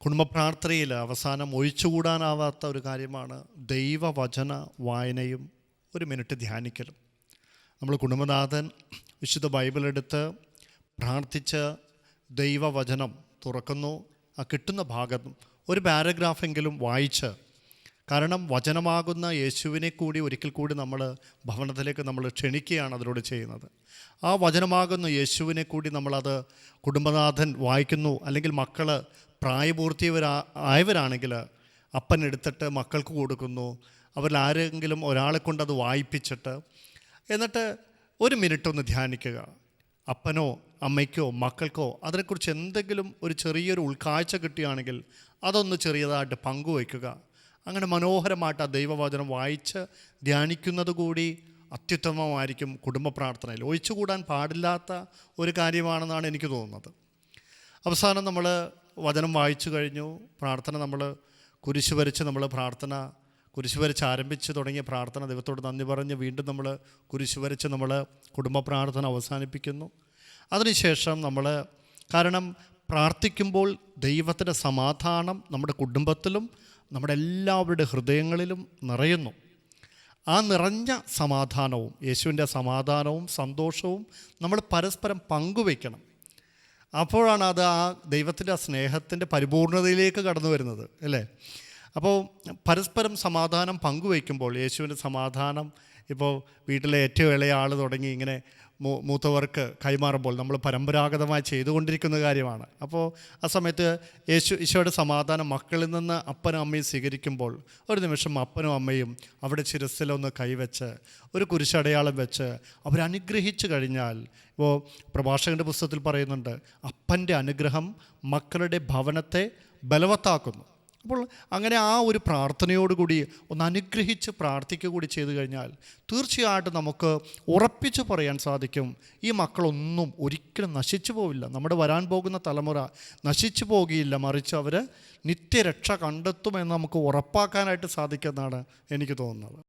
കുടുംബ പ്രാർത്ഥനയിൽ അവസാനം ഒഴിച്ചുകൂടാനാവാത്ത ഒരു കാര്യമാണ് ദൈവവചന വായനയും ഒരു മിനിറ്റ് ധ്യാനിക്കലും. നമ്മൾ കുടുംബനാഥൻ വിശുദ്ധ ബൈബിളെടുത്ത് പ്രാർത്ഥിച്ച് ദൈവവചനം തുറക്കുന്നു. ആ കിട്ടുന്ന ഭാഗം ഒരു പാരഗ്രാഫെങ്കിലും വായിച്ച്, കാരണം വചനമാകുന്ന യേശുവിനെ കൂടി ഒരിക്കൽ കൂടി നമ്മൾ ഭവനത്തിലേക്ക് നമ്മൾ ക്ഷണിക്കുകയാണ് അതിലൂടെ ചെയ്യുന്നത്. ആ വചനമാകുന്ന യേശുവിനെ കൂടി നമ്മളത് കുടുംബനാഥൻ വായിക്കുന്നു. അല്ലെങ്കിൽ മക്കൾ പ്രായപൂർത്തിയായവരാണെങ്കിൽ അപ്പൻ എടുത്തിട്ട് മക്കൾക്ക് കൊടുക്കുന്നു. അവരിൽ ആരെങ്കിലും ഒരാളെ കൊണ്ട് അത് വായിപ്പിച്ചിട്ട് എന്നിട്ട് ഒരു മിനിറ്റ് ഒന്ന് ധ്യാനിക്കുക. അപ്പനോ അമ്മയ്ക്കോ മക്കൾക്കോ അതിനെക്കുറിച്ച് എന്തെങ്കിലും ഒരു ചെറിയൊരു ഉൾക്കാഴ്ച കിട്ടുകയാണെങ്കിൽ അതൊന്ന് ചെറിയതായിട്ട് പങ്കുവയ്ക്കുക. അങ്ങനെ മനോഹരമായിട്ട് ആ ദൈവവചനം വായിച്ച് ധ്യാനിക്കുന്നത് കൂടി അത്യുത്തമമായിരിക്കും കുടുംബ പ്രാർത്ഥനയിൽ. ഒഴിച്ചുകൂടാൻ പാടില്ലാത്ത ഒരു കാര്യമാണെന്നാണ് എനിക്ക് തോന്നുന്നത്. അവസാനം നമ്മൾ വചനം വായിച്ചു കഴിഞ്ഞു, പ്രാർത്ഥന നമ്മൾ കുരിശ് വരച്ച് നമ്മൾ പ്രാർത്ഥന കുരിശ് വരച്ച് ആരംഭിച്ച് തുടങ്ങിയ പ്രാർത്ഥന ദൈവത്തോട് നന്ദി പറഞ്ഞ് വീണ്ടും നമ്മൾ കുരിശ് വരച്ച് നമ്മൾ കുടുംബ പ്രാർത്ഥന അവസാനിപ്പിക്കുന്നു. അതിനുശേഷം നമ്മൾ, കാരണം പ്രാർത്ഥിക്കുമ്പോൾ ദൈവത്തിൻ്റെ സമാധാനം നമ്മുടെ കുടുംബത്തിലും നമ്മുടെ എല്ലാവരുടെ ഹൃദയങ്ങളിലും നിറയുന്നു. ആ നിറഞ്ഞ സമാധാനവും യേശുവിൻ്റെ സമാധാനവും സന്തോഷവും നമ്മൾ പരസ്പരം പങ്കുവയ്ക്കണം. അപ്പോഴാണ് അത് ആ ദൈവത്തിൻ്റെ സ്നേഹത്തിൻ്റെ പരിപൂർണതയിലേക്ക് കടന്നു വരുന്നത്, അല്ലേ? അപ്പോൾ പരസ്പരം സമാധാനം പങ്കുവയ്ക്കുമ്പോൾ യേശുവിൻ്റെ സമാധാനം ഇപ്പോൾ വീട്ടിലെ ഏറ്റവും ഇളയ ആൾ തുടങ്ങി ഇങ്ങനെ മൂത്തവർക്ക് കൈമാറുമ്പോൾ നമ്മൾ പരമ്പരാഗതമായി ചെയ്തുകൊണ്ടിരിക്കുന്ന കാര്യമാണ്. അപ്പോൾ ആ സമയത്ത് ഈശോയുടെ സമാധാനം മക്കളിൽ നിന്ന് അപ്പനും അമ്മയും സ്വീകരിക്കുമ്പോൾ ഒരു നിമിഷം അപ്പനും അമ്മയും അവിടെ ശിരസ്സിലൊന്ന് കൈവച്ച് ഒരു കുരിശടയാളം വെച്ച് അവരനുഗ്രഹിച്ചു കഴിഞ്ഞാൽ, ഇപ്പോൾ പ്രഭാഷകൻ്റെ പുസ്തകത്തിൽ പറയുന്നുണ്ട്, അപ്പൻ്റെ അനുഗ്രഹം മക്കളുടെ ഭവനത്തെ ബലവത്താക്കുന്നു. അപ്പോൾ അങ്ങനെ ആ ഒരു പ്രാർത്ഥനയോടുകൂടി ഒന്ന് അനുഗ്രഹിച്ച് പ്രാർത്ഥിക്കുക കൂടി ചെയ്തു കഴിഞ്ഞാൽ തീർച്ചയായിട്ടും നമുക്ക് ഉറപ്പിച്ച് പറയാൻ സാധിക്കും, ഈ മക്കളൊന്നും ഒരിക്കലും നശിച്ചു പോവില്ല. നമ്മുടെ വരാൻ പോകുന്ന തലമുറ നശിച്ചു പോകുകയില്ല, മറിച്ച് അവർ നിത്യരക്ഷ കണ്ടെത്തുമെന്ന് നമുക്ക് ഉറപ്പാക്കാനായിട്ട് സാധിക്കുമെന്നാണ് എനിക്ക് തോന്നുന്നത്.